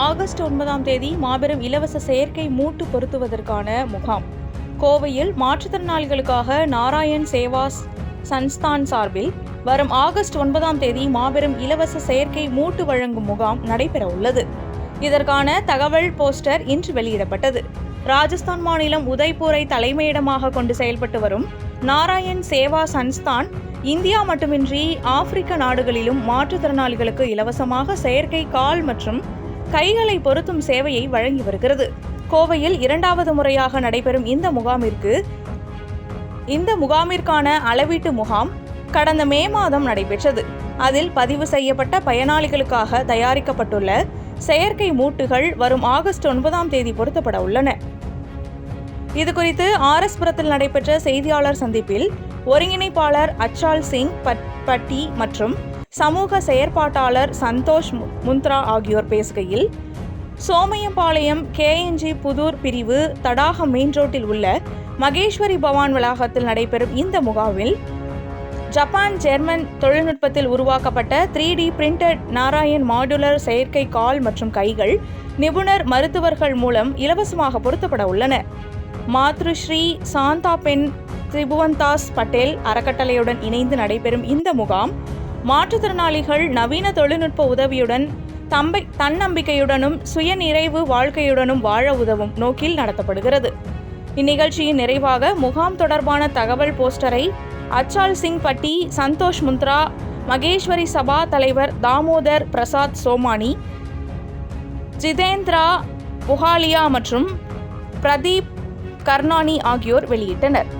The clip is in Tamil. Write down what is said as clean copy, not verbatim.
ஆகஸ்ட் 9 மாபெரும் இலவச செயற்கை மூட்டு பொருத்துவதற்கான முகாம். கோவையில் மாற்றுத்திறனாளிகளுக்காக நாராயண் சேவா சன்ஸ்தான் சார்பில் வரும் ஆகஸ்ட் 9 மாபெரும் இலவச செயற்கை மூட்டு வழங்கும் முகாம் நடைபெற உள்ளது. இதற்கான தகவல் போஸ்டர் இன்று வெளியிடப்பட்டது. ராஜஸ்தான் மாநிலம் உதய்பூரை தலைமையிடமாக கொண்டு செயல்பட்டு வரும் நாராயண் சேவா சன்ஸ்தான் இந்தியா மட்டுமின்றி ஆப்பிரிக்க நாடுகளிலும் மாற்றுத்திறனாளிகளுக்கு இலவசமாக செயற்கை கால் மற்றும் கைகளை பொருத்தும் சேவையை வழங்கி வருகிறது. கோவையில் 2வது முறையாக நடைபெறும் இந்த முகாமிற்கான அளவீட்டு முகாம் கடந்த மே மாதம் நடைபெற்றது. அதில் பதிவு செய்யப்பட்ட பயனாளிகளுக்காக தயாரிக்கப்பட்டுள்ள செயற்கை மூட்டுகள் வரும் ஆகஸ்ட் 9 பொருத்தப்பட உள்ளன. இதுகுறித்து RS புரத்தில் நடைபெற்ற செய்தியாளர் சந்திப்பில் ஒருங்கிணைப்பாளர் அச்சால் சிங் பட்டி மற்றும் சமூக செயற்பாட்டாளர் சந்தோஷ் முந்த்ரா ஆகியோர் பேசுகையில், சோமையம்பாளையம் KNG புதூர் பிரிவு தடாகம் மெயின் ரோட்டில் உள்ள மகேஸ்வரி பவான் வளாகத்தில் நடைபெறும் இந்த முகாமில் ஜப்பான் ஜெர்மன் தொழில்நுட்பத்தில் உருவாக்கப்பட்ட 3D பிரிண்டட் நாராயண் மாடுலர் செயற்கை கால் மற்றும் கைகள் நிபுணர் மருத்துவர்கள் மூலம் இலவசமாக பொருத்தப்பட உள்ளன. மாத்ருஸ்ரீ சாந்தா பென் திரிபுவந்தாஸ் பட்டேல் அறக்கட்டளையுடன் இணைந்து நடைபெறும் இந்த முகாம் மாற்றுத்திறனாளிகள் நவீன தொழில்நுட்ப உதவியுடன் தன்னம்பிக்கையுடனும் சுயநிறைவு வாழ்க்கையுடனும் வாழ உதவும் நோக்கில் நடத்தப்படுகிறது. இந்நிகழ்ச்சியின் நிறைவாக முகாம் தொடர்பான தகவல் போஸ்டரை அச்சால் சிங் பட்டி, சந்தோஷ் முந்த்ரா, மகேஸ்வரி சபா தலைவர் தாமோதர் பிரசாத் சோமானி, ஜிதேந்திரா புகாலியா மற்றும் பிரதீப் கர்னானி ஆகியோர் வெளியிட்டனர்.